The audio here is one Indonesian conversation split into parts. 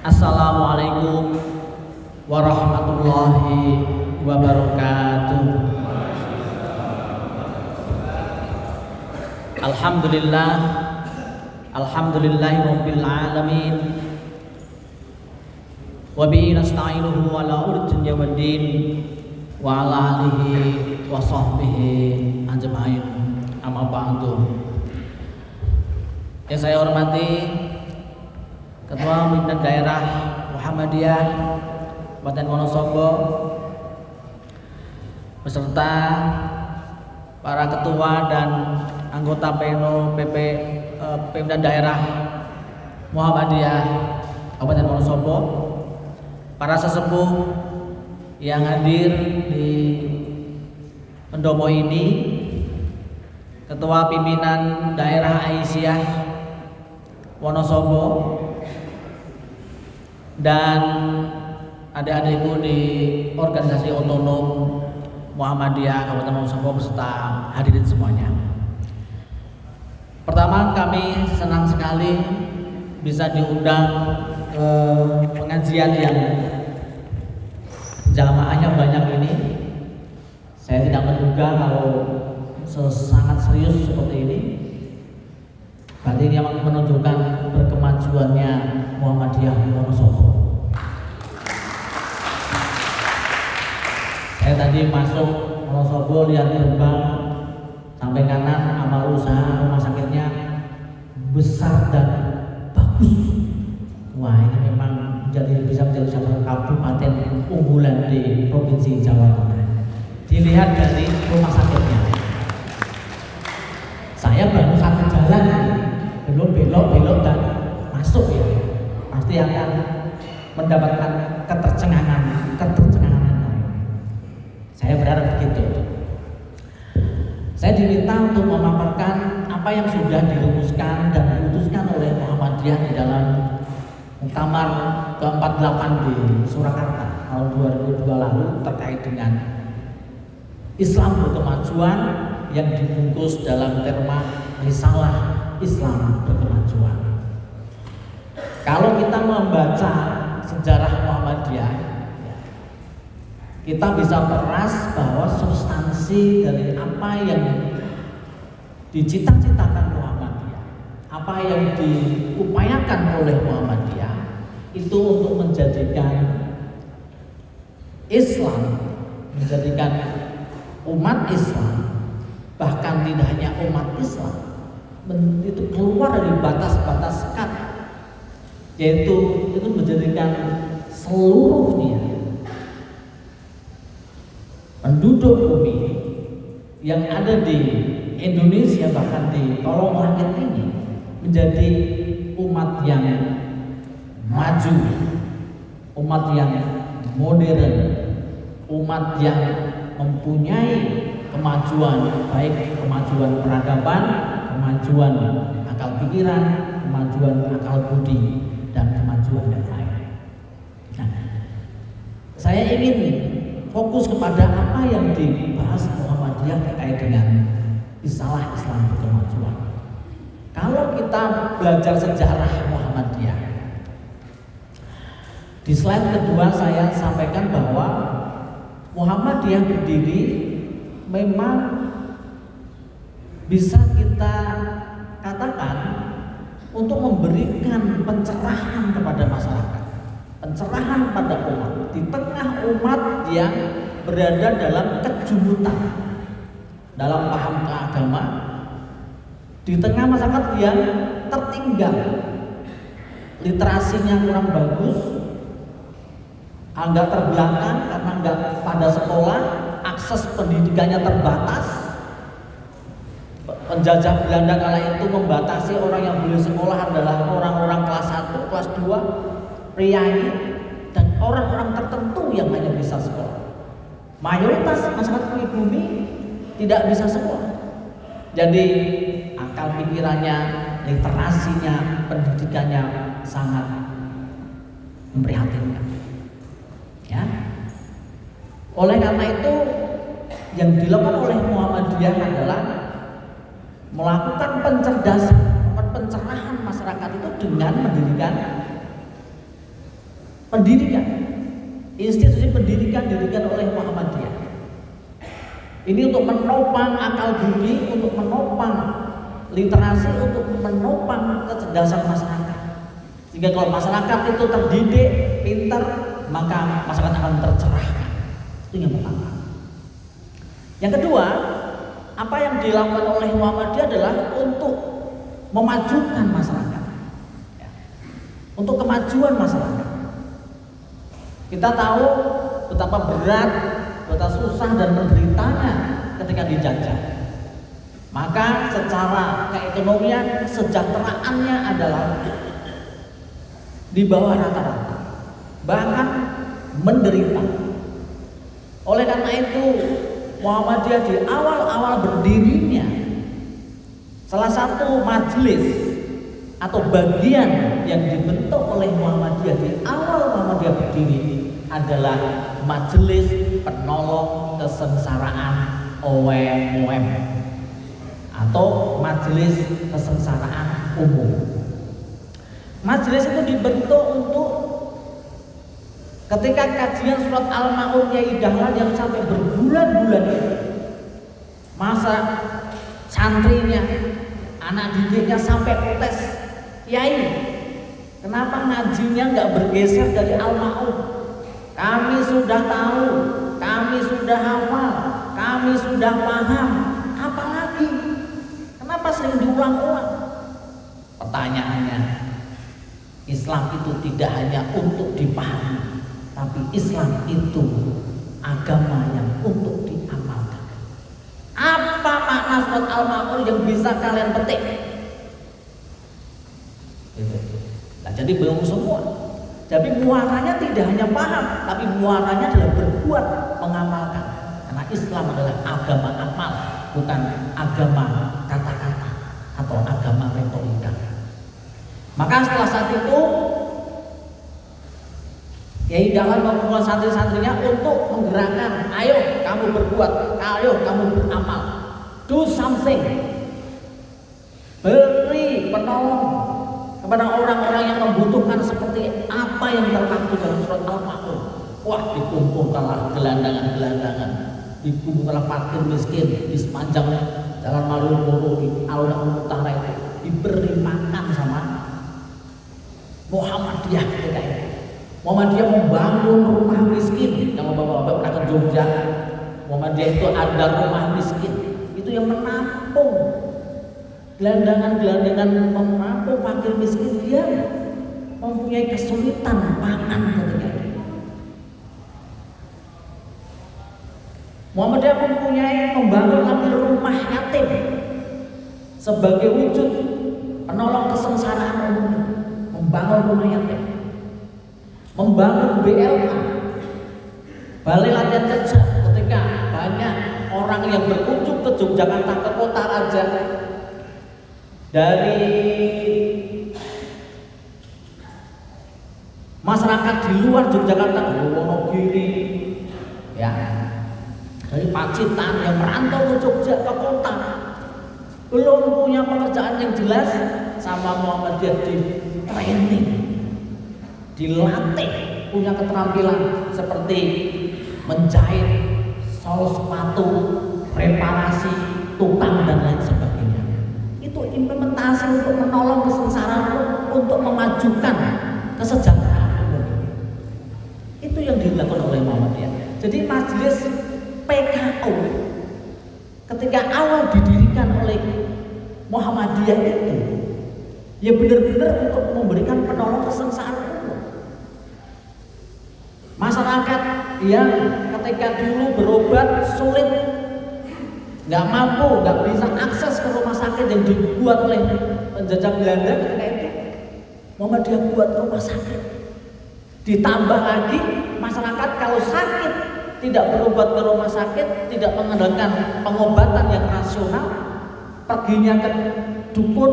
Assalamualaikum warahmatullahi wabarakatuh. Alhamdulillah, alhamdulillahirabbil alamin. Wa bihi nasta'inuhu ala umuri dunya waddin wa ala alihi wa sahbihi ajma'in. Amma ba'du. Yang saya hormati Ketua Pimpinan Daerah Muhammadiyah Kabupaten Wonosobo beserta para ketua dan anggota Pleno Pimpinan Daerah Muhammadiyah Kabupaten Wonosobo, para sesepuh yang hadir di pendopo ini, Ketua Pimpinan Daerah Aisyah Wonosobo, dan adik-adikku di organisasi otonom Muhammadiyah Kabupaten Wonosobo beserta hadirin semuanya. Pertama, kami senang sekali bisa diundang ke pengajian yang jamaahnya banyak ini. Saya tidak menduga kalau sangat serius seperti ini. Berarti ini yang menunjukkan berkemajuannya Muhammadiyah Wonosobo. Saya tadi masuk Wonosobo, lihat gerbang sampai kanan, amal usaha rumah sakitnya besar dan bagus. Wah, ini memang bisa menjadi satu kabupaten unggulan di Provinsi Jawa Tengah. Dilihat dari rumah sakitnya. Saya baru satu jalan, belum belok dan masuk ya, pasti akan mendapatkan ketercengangan lain. Saya berharap begitu. Saya diminta untuk memaparkan apa yang sudah dirumuskan dan diputuskan oleh Muhammadiyah di dalam Muktamar ke-48 di Surakarta tahun 2002 lalu terkait dengan Islam berkemajuan yang dibungkus dalam terma Risalah Islam berkemajuan. Kalau kita membaca sejarah Muhammadiyah, kita bisa peras bahwa substansi dari apa yang dicita-citakan Muhammadiyah, apa yang diupayakan oleh Muhammadiyah itu untuk menjadikan Islam, menjadikan umat Islam, bahkan tidak hanya umat Islam, itu keluar dari batas-batas sekat, yaitu itu menjadikan seluruhnya penduduk bumi yang ada di Indonesia, bahkan di kolong langit ini, menjadi umat yang maju, umat yang modern, umat yang mempunyai kemajuan, baik kemajuan peradaban, kemajuan akal pikiran, kemajuan akal budi, dan kemajuan yang lain. Nah, saya ingin fokus kepada apa yang dibahas Muhammadiyah terkait dengan Risalah Islam berkemajuan. Kalau kita belajar sejarah Muhammadiyah, di slide kedua saya sampaikan bahwa Muhammadiyah berdiri memang bisa kita katakan untuk memberikan pencerahan kepada masyarakat, pencerahan pada umat di tengah umat yang berada dalam kejumutan dalam paham keagama, di tengah masyarakat yang tertinggal, literasinya kurang bagus, agak terbelakang karena enggak pada sekolah, akses pendidikannya terbatas. Penjajah Belanda kala itu membatasi orang yang boleh sekolah adalah orang-orang kelas 1, kelas 2, priai, dan orang-orang tertentu yang hanya bisa sekolah. Mayoritas masyarakat pribumi tidak bisa sekolah. Jadi akal pikirannya, literasinya, pendidikannya sangat memprihatinkan. Ya. Oleh karena itu, yang dilakukan oleh Muhammadiyah adalah melakukan pencerdasan, pencerahan masyarakat itu dengan mendirikan pendidikan, institusi pendidikan didirikan oleh Muhammadiyah. Ini untuk menopang akal budi, untuk menopang literasi, untuk menopang kecerdasan masyarakat. Sehingga kalau masyarakat itu terdidik, pintar, maka masyarakat akan tercerahkan. Itu yang pertama. Yang kedua, apa yang dilakukan oleh Muhammadiyah adalah untuk memajukan masyarakat, ya, untuk kemajuan masyarakat. Kita tahu betapa berat, betapa susah dan menderitanya ketika dijajah. Maka secara keekonomian, kesejahteraannya adalah di bawah rata-rata, bahkan menderita. Oleh karena itu Muhammadiyah di awal-awal berdirinya, salah satu majelis atau bagian yang dibentuk oleh Muhammadiyah di awal Muhammadiyah berdiri adalah Majelis Penolong Kesengsaraan OWM atau Majelis Kesengsaraan Umum. Majelis itu dibentuk untuk ketika kajian surat Al-Maun Yai Dahlan yang sampai berbulan-bulan itu, masa santrinya, anak didiknya sampai protes, Yai, kenapa ngajinya nggak bergeser dari Al-Maun? Kami sudah tahu, kami sudah hafal, kami sudah paham, apalagi? Kenapa sering diulang-ulang? Pertanyaannya, Islam itu tidak hanya untuk dipahami, tapi Islam itu agama yang untuk diamalkan. Apa makna surat Al-Maun yang bisa kalian petik? Nah, jadi bingung semua. Jadi muaranya tidak hanya paham, tapi muaranya adalah berbuat, mengamalkan. Karena Islam adalah agama amal, bukan agama kata-kata atau agama retorika. Maka setelah saat itu Yai Dahlan mengumpulkan santri-santrinya untuk menggerakkan, ayo kamu berbuat, ayo kamu beramal, do something, beri penolong kepada orang-orang yang membutuhkan seperti apa yang termaktub dalam surat Al-Maun. Wah, dikumpulkanlah gelandangan-gelandangan, dikumpulkanlah fakir miskin di sepanjang jalan Malioboro di alun-alun utara itu, diberi makan sama Muhammadiyah ketika itu. Muhammadiyah membangun rumah miskin. Kalau bapak-bapak pernah ke Jogja, Muhammadiyah itu ada rumah miskin, itu yang menampung gelandangan-gelandangan, menampung fakir miskin yang mempunyai kesulitan pangan ketika itu. Muhammadiyah membangun lagi rumah yatim sebagai wujud penolong kesengsaraan umum, membangun rumah yatim, membangun BLK, balai latihan kerja, ketika banyak orang yang berkunjung ke Yogyakarta, ke kota raja, dari masyarakat di luar Yogyakarta, dari Wonogiri, ya, dari Pacitan yang merantau ke Jogja, ke kota, belum punya pekerjaan yang jelas, sama Muhammadiyah di training, dilatih, punya keterampilan seperti menjahit, sol sepatu, reparasi, tukang dan lain sebagainya. Itu implementasi untuk menolong kesengsaraan, untuk memajukan kesejahteraan umum. Itu yang dilakukan oleh Muhammadiyah. Jadi majelis PKO ketika awal didirikan oleh Muhammadiyah itu, ya benar-benar untuk memberikan penolong kesengsaraan umum. Masyarakat yang ketika dulu berobat sulit, nggak mampu, nggak bisa akses ke rumah sakit yang dibuat oleh penjajah Belanda ketika itu, Muhammadiyah buat rumah sakit. Ditambah lagi masyarakat kalau sakit tidak berobat ke rumah sakit, tidak mengandalkan pengobatan yang rasional, perginya ke dukun,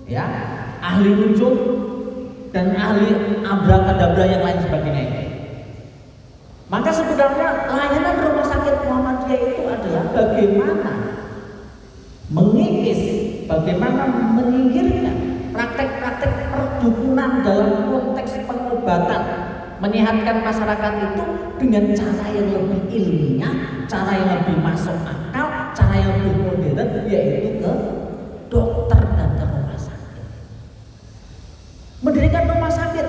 ya, ahli nujum dan ahli abrakadabra yang lain sebagainya. Maka sebenarnya layanan rumah sakit Muhammadiyah itu adalah bagaimana mengikis, bagaimana menyingkirkan praktek-praktek perdukunan dalam konteks pengobatan menyehatkan masyarakat itu dengan cara yang lebih ilmiah, cara yang lebih masuk akal, cara yang lebih modern, yaitu ke dokter dan ke rumah sakit. Mendirikan rumah sakit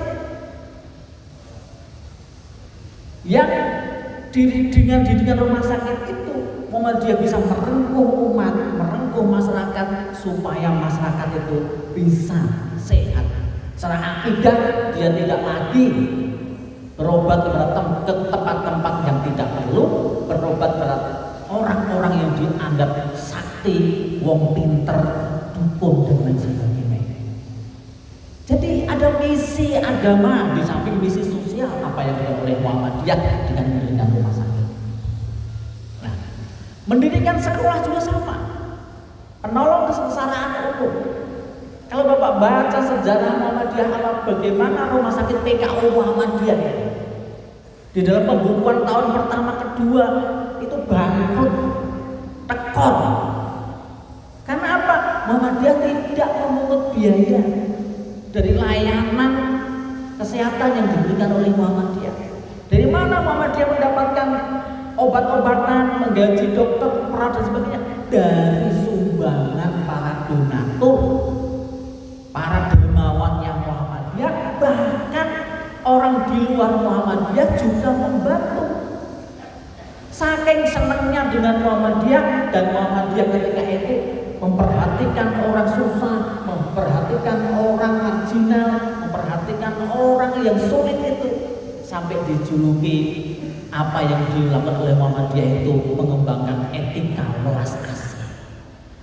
yang dengan rumah sakit itu Muhammadiyah bisa merengkuh umat, merengkuh masyarakat supaya masyarakat itu bisa sehat. Secara akidah dia tidak lagi berobat ke tempat-tempat yang tidak perlu, berobat pada orang-orang yang dianggap sakti, wong pinter, dukun dan lain sebagainya. Jadi ada misi agama di samping misi sosial apa yang dilakukan oleh Muhammadiyah dengan mendirikan rumah sakit. Nah, mendirikan sekolah juga sama, penolong kesengsaraan umum. Kalau Bapak baca sejarah Muhammadiyah bagaimana rumah sakit PKO Muhammadiyah di dalam pembukuan tahun pertama kedua itu bangkrut, tekor. Karena apa? Muhammadiyah tidak memungut biaya dari layanan kesehatan yang diberikan oleh Muhammadiyah. Dari mana Muhammadiyah mendapatkan obat-obatan, menggaji dokter, perawat dan sebagainya? Dari sumbangan para donatur, para dermawannya Muhammadiyah, bahkan orang di luar Muhammadiyah juga membantu. Saking senangnya dengan Muhammadiyah, dan Muhammadiyah ketika itu memperhatikan orang susah, memperhatikan orang marginal, memperhatikan orang yang sulit itu, sampai dijuluki apa yang dilakukan oleh Muhammadiyah itu mengembangkan etika welas asih.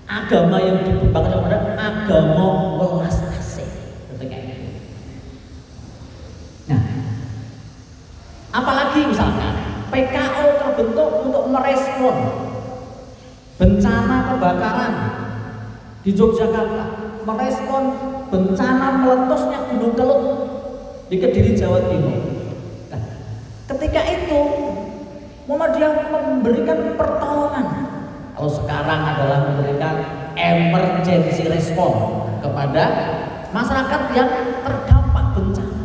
Agama yang dikembangkan adalah agama welas asih ketika itu. Nah, apalagi misalkan PKO terbentuk untuk merespon bencana kebakaran di Yogyakarta, merespon bencana meletusnya Gunung Kelut di Kediri, Jawa Timur. Nah, ketika itu Muhammadiyah memberikan pertolongan. Kalau sekarang adalah memberikan emergency response kepada masyarakat yang terdampak bencana.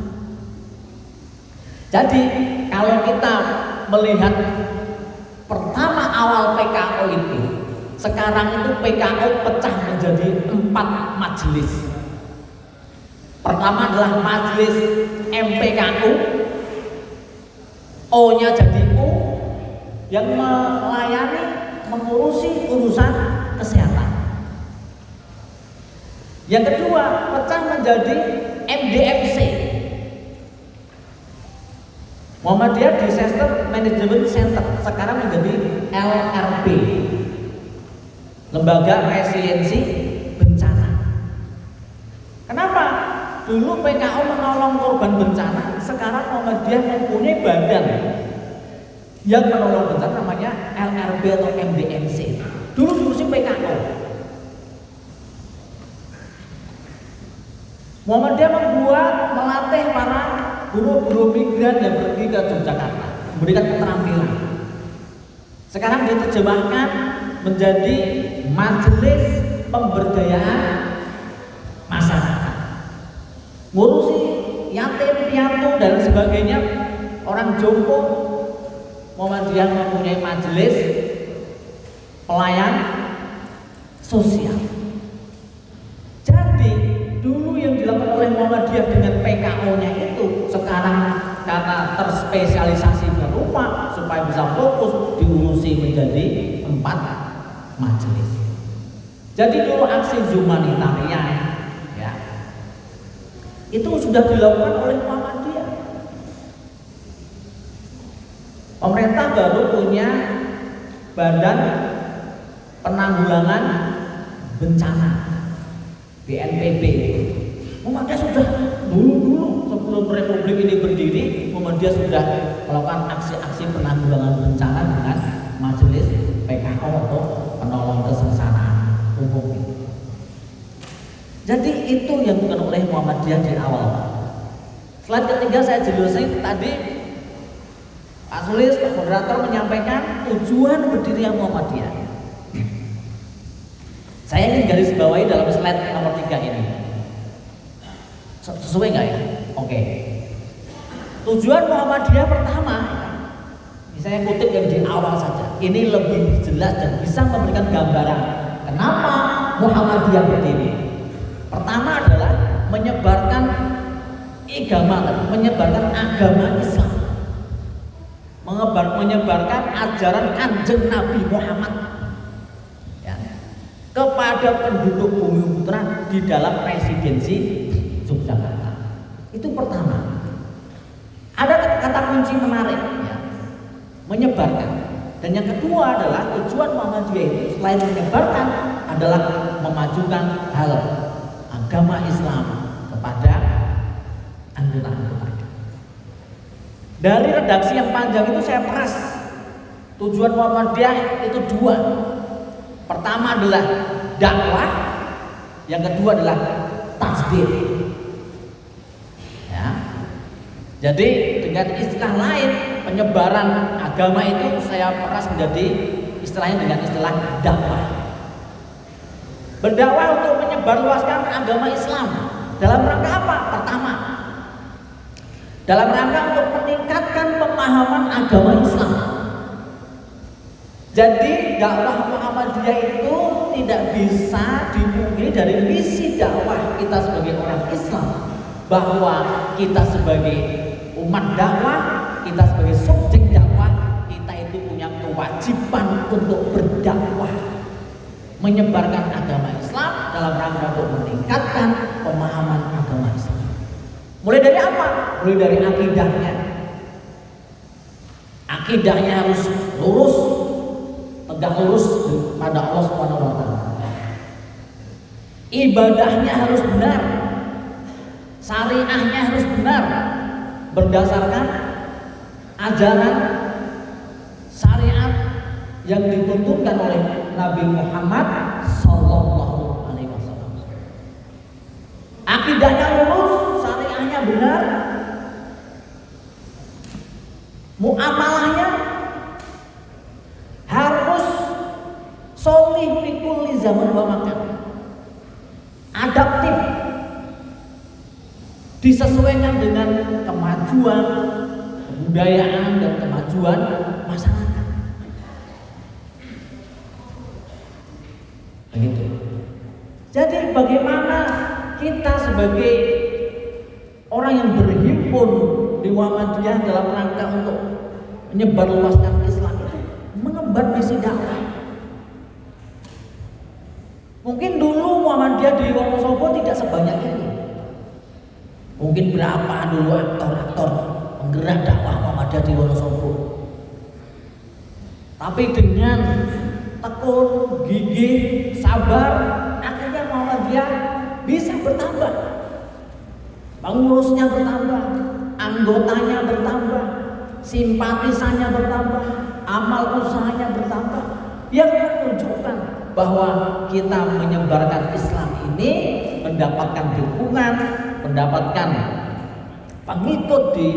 Jadi kalau kita melihat pertama awal PKO itu, sekarang itu PKO pecah menjadi 4 majelis. Pertama adalah majelis MPKU, O-nya jadi U, yang melayani, mengurusi urusan kesehatan. Yang kedua pecah menjadi MDMC, Muhammadiyah Disaster Management Center, sekarang menjadi LRB, Lembaga Resiliensi Bencana. Kenapa? Dulu PKO menolong korban bencana, sekarang Muhammadiyah mempunyai badan yang menolong bencana namanya LRB atau MDMC. Dulu diurusi PKO. Muhammadiyah melatih para buruh-buruh migran yang pergi ke Yogyakarta, memberikan keterampilan. Sekarang diterjemahkan menjadi majelis pemberdayaan masyarakat, ngurusi yatim piatu dan sebagainya, orang jompo. Muhammadiyah mempunyai majelis pelayan sosial. Jadi dulu yang dilakukan oleh Muhammadiyah dengan PKO-nya itu, sekarang karena terspesialisasi berupa supaya bisa fokus, diurusi menjadi 4 majelis. Jadi dulu aksi humanitarian ya, itu sudah dilakukan oleh Muhammadiyah. Pemerintah baru punya Badan Penanggulangan Bencana, BNPB. Muhammadiyah sudah dulu sebelum Republik ini berdiri, Muhammadiyah sudah melakukan aksi-aksi penanggulangan bencana dengan majelis PKO atau penolong kesengsaraan umum. Jadi itu yang dilakukan oleh Muhammadiyah di awal. Slide ketiga saya jelasin tadi. Pak Sulis, Pak Moderator menyampaikan tujuan berdirinya Muhammadiyah. Saya ingin garis bawahi dalam slide nomor 3 ini. Sesuai nggak ya? Oke. Tujuan Muhammadiyah pertama, saya kutip yang di awal saja, ini lebih jelas dan bisa memberikan gambaran kenapa Muhammadiyah berdiri. Pertama adalah menyebarkan agama Islam, menyebarkan ajaran Kanjeng Nabi Muhammad ya, kepada penduduk Bumi Putra di dalam residensi Yogyakarta. Itu pertama. Ada kata kunci menarik ya, menyebarkan. Dan yang kedua adalah tujuan Muhammadiyah itu selain menyebarkan adalah memajukan hal agama Islam kepada anggota-anggota. Dari redaksi yang panjang itu saya peras tujuan Muhammadiyah itu dua. Pertama adalah dakwah, yang kedua adalah tasdid. Jadi dengan istilah lain, penyebaran agama itu saya peras menjadi istilahnya dengan istilah dakwah. Berdakwah untuk menyebarluaskan agama Islam dalam rangka apa? Pertama, dalam rangka untuk meningkatkan pemahaman agama Islam. Jadi dakwah Muhammadiyah itu tidak bisa dipungkiri dari misi dakwah kita sebagai orang Islam, bahwa kita sebagai umat dakwah, kita sebagai subjek dakwah, kita itu punya kewajiban untuk berdakwah, menyebarkan agama Islam dalam rangka untuk meningkatkan pemahaman agama Islam. Mulai dari apa? Mulai dari akidahnya. Akidahnya harus lurus, tegak lurus pada Allah Subhanahu wa taala. Ibadahnya harus benar. Syariahnya harus benar, berdasarkan ajaran syariat yang dituntunkan oleh Nabi Muhammad Sallallahu Alaihi Wasallam. Akidahnya lurus, syariahnya benar, muamalahnya harus sholih fi kulli zaman wa makan, adaptif, disesuaikan dengan kemajuan kebudayaan dan kemajuan masyarakat. Begitu. Jadi bagaimana kita sebagai orang yang berhimpun di Muhammadiyah dalam rangka untuk menyebarluaskan Islam itu mengemban misi dakwah. Mungkin dulu Muhammadiyah di Wonosobo tidak sebanyak ini. Mungkin berapa dulu aktor-aktor penggerak dakwah Muhammadiyah di Wonosobo. Tapi dengan tekun, gigih, sabar, akhirnya Muhammadiyah bisa bertambah. Pengurusnya bertambah, anggotanya bertambah, simpatisannya bertambah, amal usahanya bertambah, yang menunjukkan bahwa kita menyebarkan Islam ini mendapatkan dukungan, mendapatkan pengikut di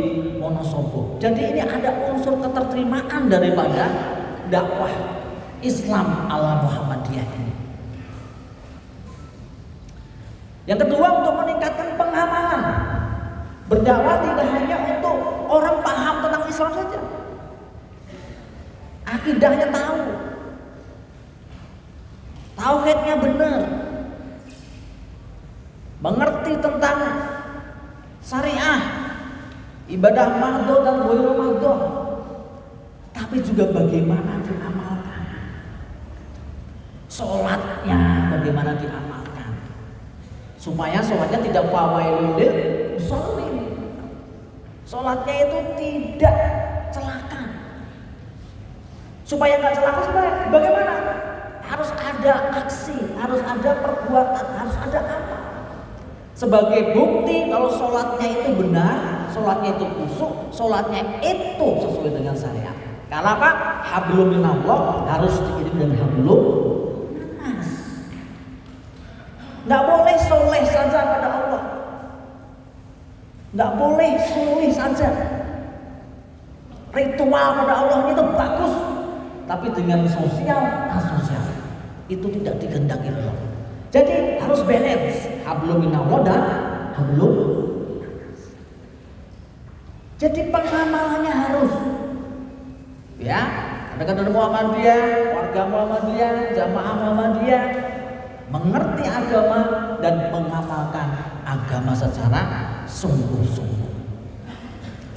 Wonosobo. Jadi ini ada unsur keterterimaan daripada dakwah Islam ala Muhammadiyah ini. Yang kedua, untuk meningkatkan pengamalan. Berdakwah tidak hanya untuk orang paham tentang Islam saja, akidahnya tahu, tauhidnya benar, mengerti tentang syariah, ibadah mahdoh dan ghairu mahdoh, tapi juga bagaimana diamalkan. Sholatnya bagaimana diamalkan, supaya sholatnya tidak fawailul lil musallin, sholatnya itu tidak celaka. Supaya nggak celaka, bagaimana? Harus ada aksi, harus ada perbuatan, harus ada amal. Sebagai bukti kalau sholatnya itu benar, sholatnya itu khusyuk, sholatnya itu sesuai dengan syariat. Karena apa? Hablum minallah harus diiringi dengan hablum minas. Nggak boleh soleh saja pada Allah, nggak boleh soleh saja. Ritual pada Allah itu bagus, tapi dengan sosial asosial itu tidak dikehendaki oleh Allah. Jadi harus balance, hablum minallah dan hablum. Jadi pengamalannya harus, ya, kader Muhammadiyah, warga Muhammadiyah, jamaah Muhammadiyah mengerti agama dan mengamalkan agama secara sungguh-sungguh.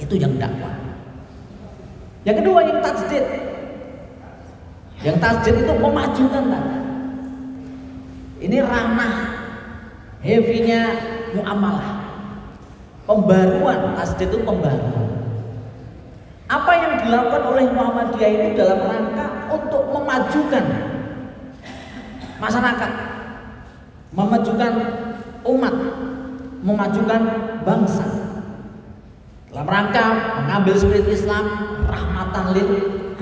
Itu yang dakwah. Yang kedua yang tajdid. Yang tajdid itu memajukan kan. Ini ranah heavy-nya muamalah. Pembaruan, tajdid itu pembaruan. Apa yang dilakukan oleh Muhammadiyah itu dalam rangka untuk memajukan masyarakat, memajukan umat, memajukan bangsa. Dalam rangka mengambil spirit Islam, rahmatan lil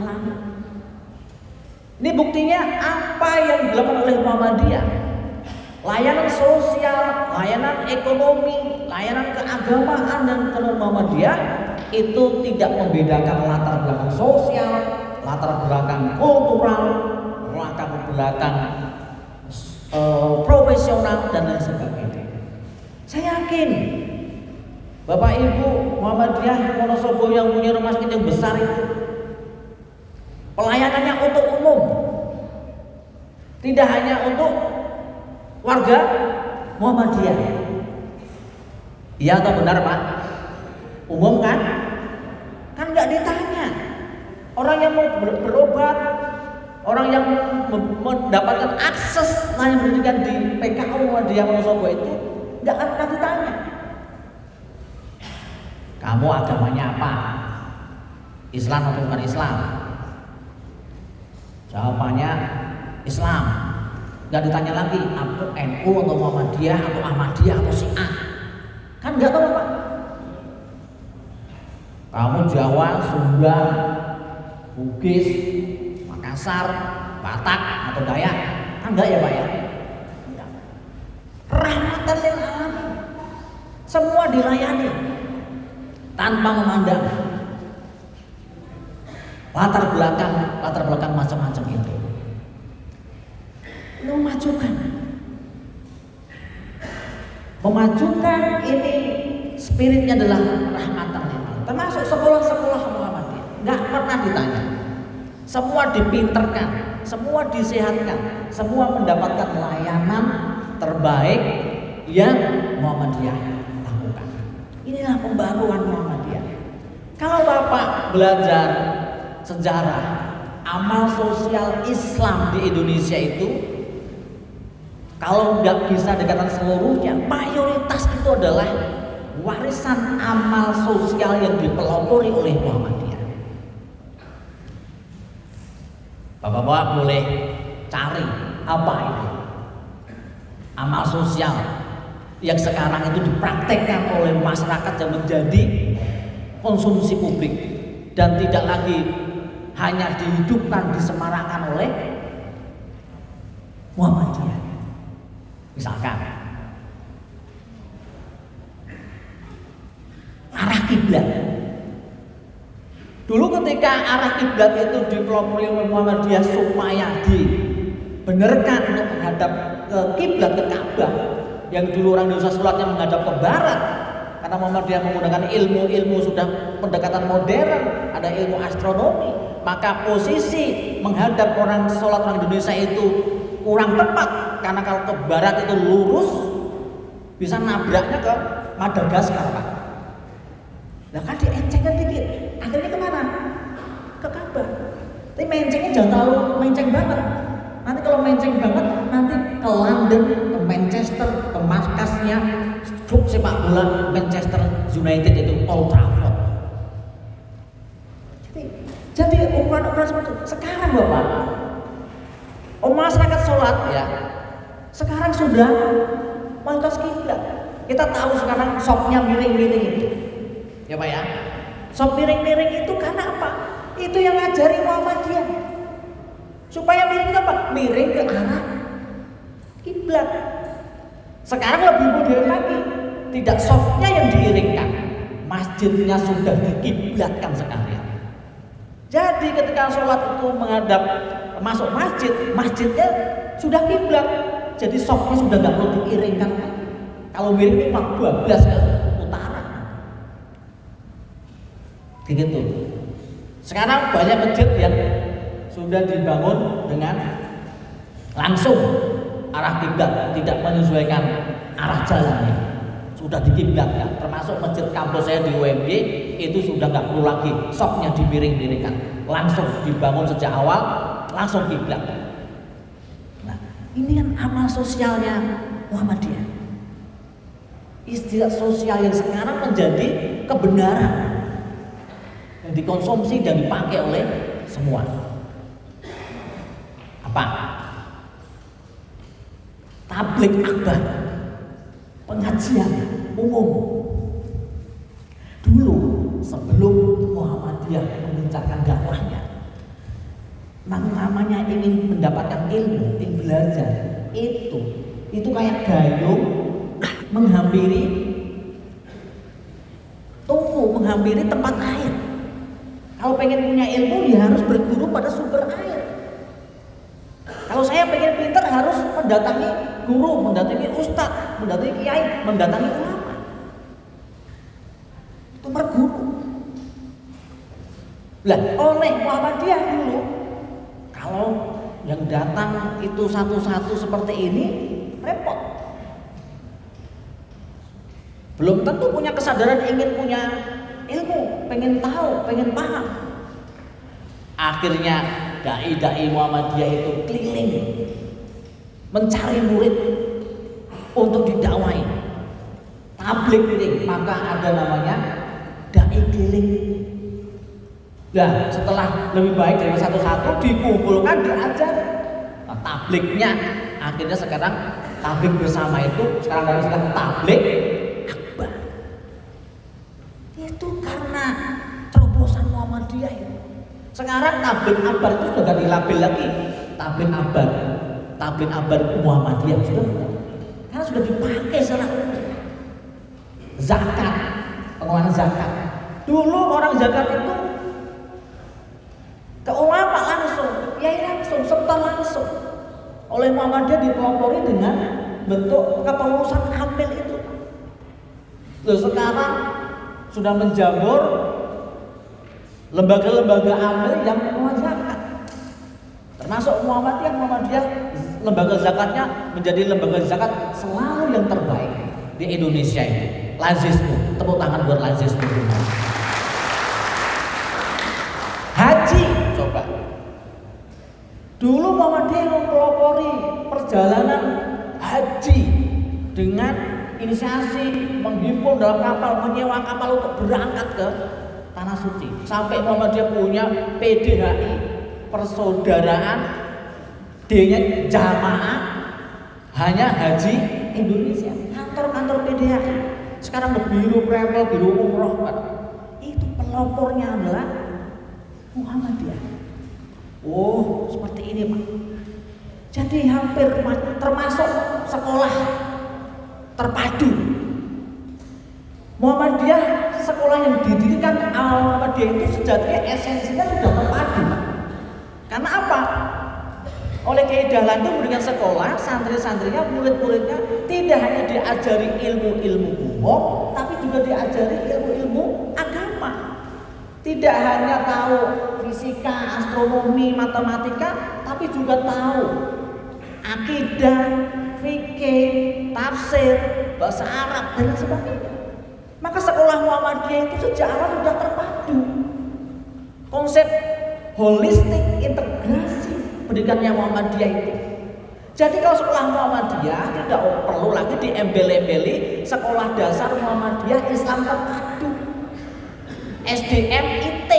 alamin. Ini buktinya apa yang dilakukan oleh Muhammadiyah. Layanan sosial, layanan ekonomi, layanan keagamaan dan Muhammadiyah itu tidak membedakan latar belakang sosial, latar belakang kultural, latar belakang profesional dan lain sebagainya. Saya yakin Bapak Ibu Muhammadiyah Wonosobo yang punya rumah sakit yang besar itu pelayanannya untuk umum, tidak hanya untuk warga Muhammadiyah. Iya atau benar Pak? Umum kan? Kan nggak ditanya. Orang yang mau berobat, orang yang mendapatkan akses layanan pendidikan di PKU Muhammadiyah Wonosobo itu nggak akan pernah ditanya. Kamu agamanya apa? Islam atau bukan Islam? Jawabannya Islam. Gak ditanya lagi aku NU atau Muhammadiyah atau Ahmadiyah atau Syiah. Kan gak tahu Pak. Kamu Jawa, Sunda, Bugis, Makassar, Batak atau Dayak. Kan enggak ya Pak ya? Enggak. Rahmatan lil alamin. Semua dilayani tanpa memandang latar belakang macam-macam itu. Memajukan ini spiritnya adalah rahmatan lil alamin. Termasuk sekolah-sekolah Muhammadiyah nggak pernah ditanya. Semua dipinterkan, semua disehatkan, semua mendapatkan layanan terbaik yang Muhammadiyah lakukan. Inilah pembaruan Muhammadiyah. Kalau Bapak belajar sejarah amal sosial Islam di Indonesia itu, kalau nggak bisa dikatakan seluruhnya, mayoritas itu adalah warisan amal sosial yang dipelopori oleh Muhammadiyah. Bapak-bapak boleh cari apa itu amal sosial yang sekarang itu dipraktekkan oleh masyarakat yang menjadi konsumsi publik dan tidak lagi hanya dihidupkan, disemarakan oleh Muhammadiyah. Misalkan arah kiblat. Dulu ketika arah kiblat itu dipelopori oleh Muhammadiyah supaya dibenarkan untuk menghadap ke kiblat, ke Ka'bah, yang dulu orang Indonesia sholatnya menghadap ke barat, karena Muhammadiyah menggunakan ilmu sudah pendekatan modern, ada ilmu astronomi, maka posisi menghadap orang sholat orang Indonesia itu kurang tepat, karena kalau ke barat itu lurus bisa nabraknya ke Madagaskar Pak. Nah kan diencengkan dikit, akhirnya kemana? Ke Ka'bah. Tapi mencengnya jangan terlalu menceng banget. Nanti kalau menceng banget, nanti ke London, ke Manchester, ke markasnya klub sepak bola Manchester United itu Old Trafford. Jadi ukuran-ukuran seperti itu. Sekarang Bapak, masyarakat sholat ya, sekarang sudah mayoritas kiblat. Kita tahu sekarang shopnya miring-miring itu, ya Pak ya. Shop miring-miring itu karena apa? Itu yang ngajari Muhammadiyah. Supaya miring itu apa? Miring ke arah kiblat. Sekarang lebih modern lagi, tidak shopnya yang diiringkan, masjidnya sudah dikiblatkan sekalian. Jadi ketika sholat itu menghadap masuk masjid, masjidnya sudah kiblat, jadi shopnya sudah nggak perlu diiringkan. Kalau miring itu 12 ke utara. Begitu. Sekarang banyak masjid yang sudah dibangun dengan langsung arah kiblat, tidak menyesuaikan arah jalannya, sudah dikiblatkan. Termasuk masjid kampus saya di UMY itu sudah nggak perlu lagi soknya dimiring-miringkan, langsung dibangun sejak awal, langsung kiblat. Nah, ini kan amal sosialnya Muhammadiyah. Istilah sosial yang sekarang menjadi kebenaran yang dikonsumsi dan dipakai oleh semua. Apa? Tabligh akbar, pengajian umum. Dulu sebelum Muhammadiyah mengencarkan dakwahnya, namanya ingin mendapatkan ilmu, ingin belajar, itu kayak gayung menghampiri tungku, menghampiri tempat air. Kalau pengen punya ilmu, ya harus berguru pada sumber air. Kalau saya pengen pintar, harus mendatangi guru, mendatangi ustadz, mendatangi kiai, mendatangi ulama. Itu berguru. Lah, oleh Muhammadiyah dulu, kalau yang datang itu satu-satu seperti ini, repot. Belum tentu punya kesadaran ingin punya ilmu, pengen tahu, pengen paham. Akhirnya dai-dai Muhammadiyah itu keliling mencari murid untuk didakwai, tabligh keliling, maka ada namanya dai keliling. Nah, setelah lebih baik dari satu-satu dikumpulkan, diajar. Nah, tablighnya akhirnya sekarang tabligh bersama itu sekarang dari istilah tabligh akbar. Itu karena terobosan Muhammadiyah itu. Sekarang tabligh akbar itu sudah gak dilabel lagi tabligh akbar. Tabligh akbar Muhammadiyah sudah, karena sudah dipakai secara umum. Zakat, pengeluaran zakat. Dulu orang zakat itu ke ulama langsung, kiai langsung, setor langsung. Oleh Muhammadiyah dipelopori dengan bentuk kepengurusan amil itu. Loh, sekarang sudah menjamur lembaga-lembaga amil yang mengelola zakat. Termasuk Muhammadiyah lembaga zakatnya menjadi lembaga zakat selalu yang terbaik di Indonesia itu. Lazismu, tepuk tangan buat Lazismu. Haji, coba. Dulu Muhammadiyah mempelopori perjalanan haji dengan inisiasi, menghimpun dalam kapal, menyewa kapal untuk berangkat ke Tanah Suci. Sampai Muhammadiyah punya PDHI, persaudaraan, D-nya jamaah hanya haji Indonesia. Kantor-kantor PDHI. Sekarang Biro Travel, Biro Umroh, itu pelopornya adalah Muhammadiyah. Oh, seperti ini, Pak. Jadi hampir termasuk sekolah terpadu. Muhammadiyah, sekolah yang didirikan Muhammadiyah itu sejatinya esensinya sudah terpadu. Karena apa? Oleh Kiai Dahlan itu memberikan sekolah, santri-santrinya, murid-muridnya tidak hanya diajari ilmu-ilmu umum, tapi juga diajari ilmu-ilmu agama. Tidak hanya tahu fisika, astronomi, matematika, tapi juga tahu akidah, fikih, tafsir, bahasa Arab dan sebagainya. Maka sekolah Muhammadiyah itu sejak awal sudah terpadu. Konsep holistik integrasi pendidikannya Muhammadiyah itu. Jadi kalau sekolah Muhammadiyah tidak perlu lagi diembel-embeli sekolah dasar Muhammadiyah Islam terpadu. SDM IT.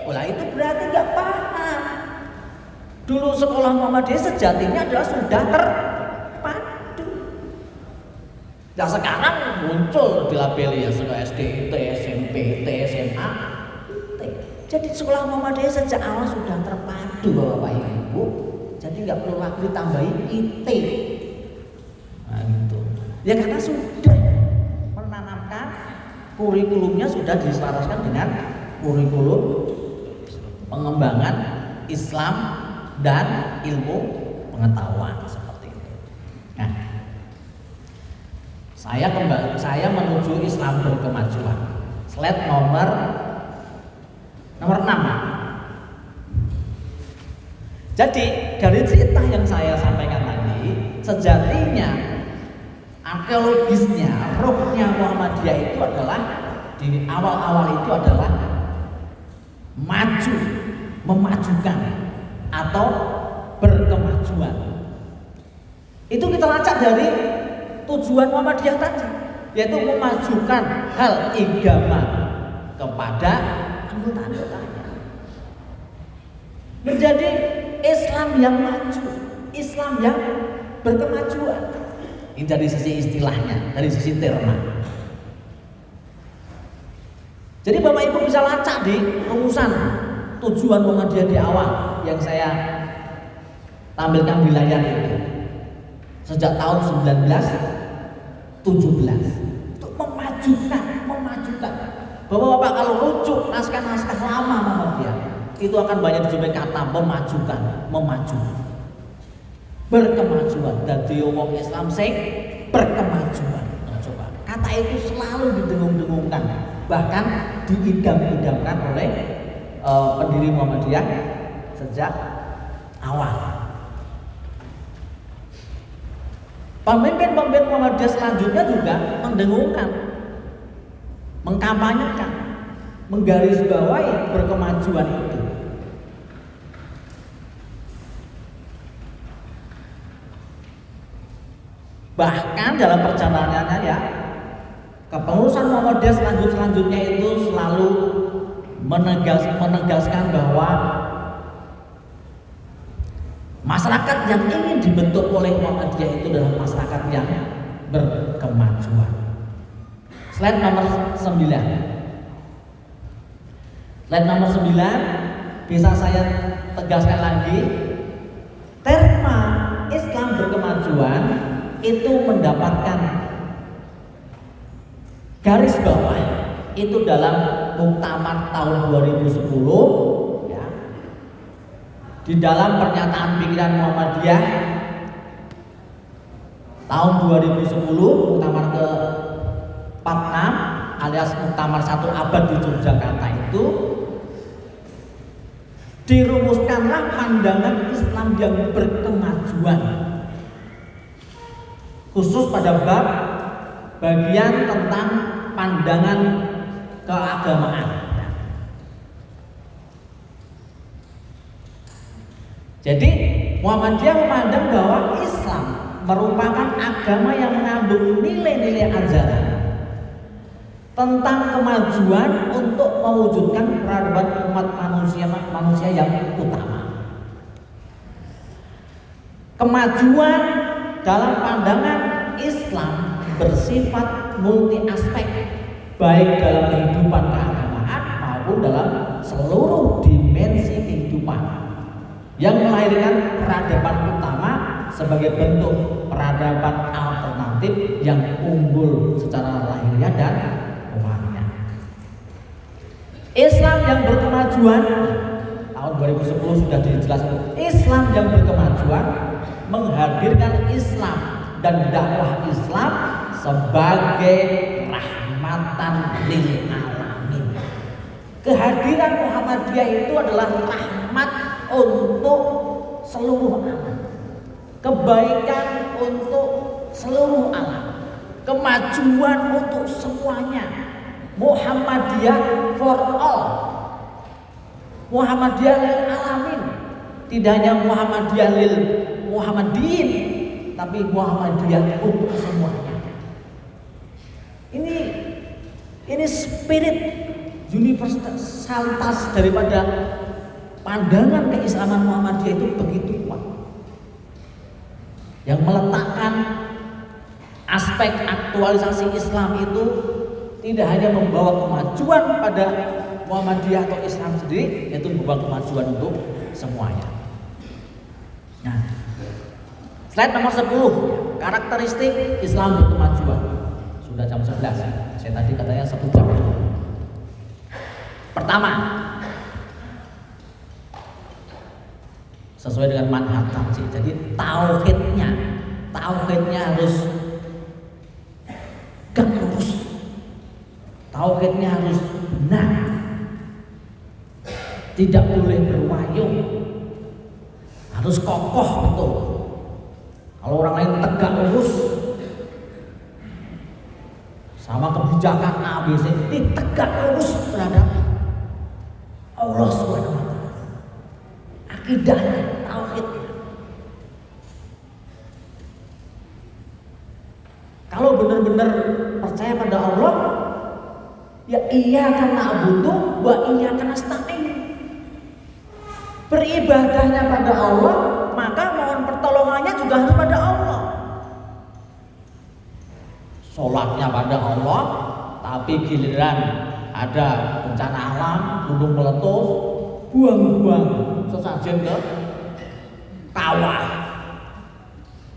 Wah, itu berarti nggak paham. Dulu sekolah Muhammadiyah sejatinya adalah sudah terpadu. Nah, sekarang muncul dilabeli ya sekolah SD, IT, SMP, IT, SMA, IT. Jadi sekolah Muhammadiyah sejak awal sudah terpadu, Bapak Ibu. Jadi nggak perlu lagi ditambahi IT. Nah, gitu. Ya karena sudah menanamkan kurikulumnya sudah diselaraskan dengan kurikulum pengembangan Islam dan ilmu pengetahuan seperti itu. Nah, saya menuju Islam berkemajuan. Slide nomor Nomor 6. Jadi dari cerita yang saya sampaikan tadi, sejatinya arkeologisnya, rohnya Muhammadiyah itu adalah di awal-awal itu adalah maju, memajukan atau berkemajuan. Itu kita lacak dari tujuan Muhammadiyah tadi, yaitu memajukan hal agama kepada anggota-anggotanya. Menjadi Islam yang maju, Islam yang berkemajuan. Ini dari sisi istilahnya, dari sisi terma. Jadi Bapak Ibu bisa lacak di rumusan tujuan Muhammadiyah di awal yang saya tampilkan di layar itu. Sejak tahun 1917 untuk memajukan. Bapak-bapak kalau rujuk naskah-naskah lama Muhammadiyah itu akan banyak dijumpai kata memajukan, memaju, berkemajuan. Dadi wong Islam sing berkemajuan. Nah, coba kata itu selalu didengung-dengungkan, bahkan diidam-idamkan oleh pendiri Muhammadiyah sejak awal. Pemimpin-pemimpin Muhammadiyah selanjutnya juga mendengungkan, mengkampanyekan, menggarisbawahi berkemajuan itu. Bahkan dalam perjalanannya ya, kepengurusan Muhammadiyah selanjutnya itu selalu menegaskan bahwa masyarakat yang ingin dibentuk oleh Muhammadiyah itu adalah masyarakat yang berkemajuan. Slide nomor 9. Slide nomor 9 bisa saya tegaskan lagi. Terma Islam berkemajuan itu mendapatkan garis bawah itu dalam muktamar tahun 2010 ya. Di dalam pernyataan pikiran Muhammadiyah tahun 2010 muktamar ke 46 alias muktamar 1 abad di Yogyakarta itu dirumuskanlah pandangan Islam yang berkemajuan, khusus pada bab bagian tentang pandangan keagamaan. Jadi Muhammadiyah memandang bahwa Islam merupakan agama yang mengandung nilai-nilai ajaran tentang kemajuan untuk mewujudkan peradaban umat manusia yang utama. Kemajuan dalam pandangan Islam bersifat multi aspek, baik dalam kehidupan keagamaan maupun dalam seluruh dimensi kehidupan, yang melahirkan peradaban utama sebagai bentuk peradaban alternatif yang unggul secara lahiriah dan rohaniah. Islam yang berkemajuan tahun 2010 sudah dijelaskan. Islam yang berkemajuan menghadirkan Islam dan dakwah Islam sebagai rahmatan lil alamin. Kehadiran Muhammadiyah itu adalah rahmat untuk seluruh alam, kebaikan untuk seluruh alam, kemajuan untuk semuanya. Muhammadiyah for all, Muhammadiyah lil alamin. Tidak hanya Muhammadiyah lil Muhammadiyin, tapi Muhammadiyah untuk semuanya. Ini spirit universalitas daripada pandangan keislaman Muhammadiyah itu begitu kuat, yang meletakkan aspek aktualisasi Islam itu tidak hanya membawa kemajuan pada Muhammadiyah atau Islam sendiri, yaitu membawa kemajuan untuk semuanya. Nah, slide nomor 10, karakteristik Islam berkemajuan. Sudah jam 11, saya tadi katanya 1 jam. Pertama, sesuai dengan manhaj tafsir. Jadi tauhidnya harus gak lurus, tauhidnya harus benar. tidak boleh berwayung, harus kokoh betul. Kalau orang lain tegak lurus sama kebijakan A, B, C, D, tegak lurus terhadap Allah Subhanahu wa Ta'ala. Akidahnya, tauhidnya. Kalau benar-benar percaya pada Allah, ya iyyaka na'budu wa iyyaka nasta'in. Beribadahnya pada Allah, maka mohon pertolongannya juga harus pada Allah. Sholatnya pada Allah, tapi giliran ada bencana alam, gunung meletus, buang-buang sesajen ke kawah.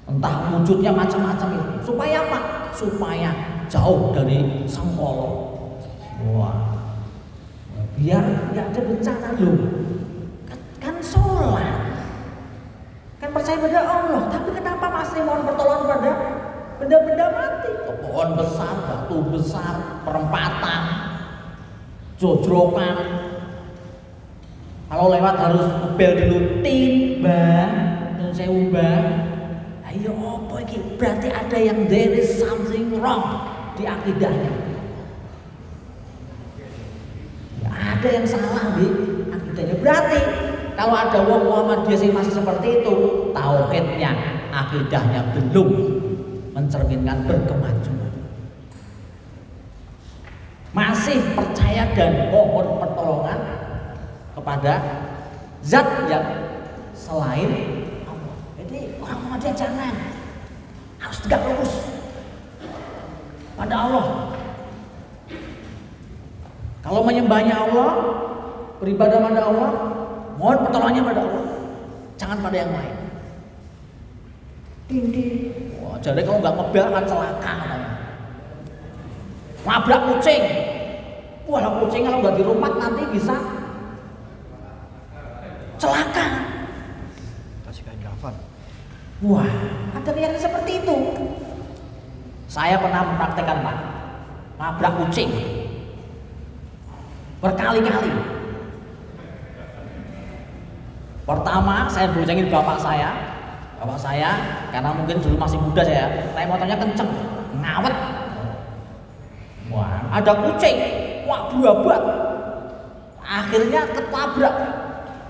Entah wujudnya macam-macam itu. Supaya apa? Supaya jauh dari sengkolo. Wah, biar nggak ada bencana loh. Kan sholat, kan percaya pada Allah, tapi kenapa masih mohon pertolongan pada benda-benda mati? Pohon besar, batu besar, perempatan, jojrokan. Kalau lewat harus bel dilutin, mbah, nun sewu mbah. Ayo apa iki? Berarti ada yang there is something wrong di akidahnya. Ya, ada yang salah di akidahnya. Berarti kalau ada wong Muhammadiyah yang masih seperti itu, tauhidnya, akidahnya belum mencerminkan berkemajuan. Masih percaya dan mohon pertolongan kepada zat yang selain Allah. Jadi orang Muhammadiyah jangan, harus tegak lurus pada Allah. Kalau menyembahnya Allah, beribadah pada Allah, mohon pertolongannya pada Allah, jangan pada yang lain. Dinding. Wah, jadi kalau nggak ngebel akan celaka. Nabrak kucing. Wah, kucing kalau nggak dirumpat nanti bisa celaka. Kasih kain kafan. Wah, ada yang seperti itu. Saya pernah mempraktekkan, Pak, nabrak kucing berkali-kali. Pertama, saya boncengin bapak saya karena mungkin dulu masih muda, saya naik motornya kenceng, ngawet. Wah, ada kucing, wah buabat. Akhirnya ketabrak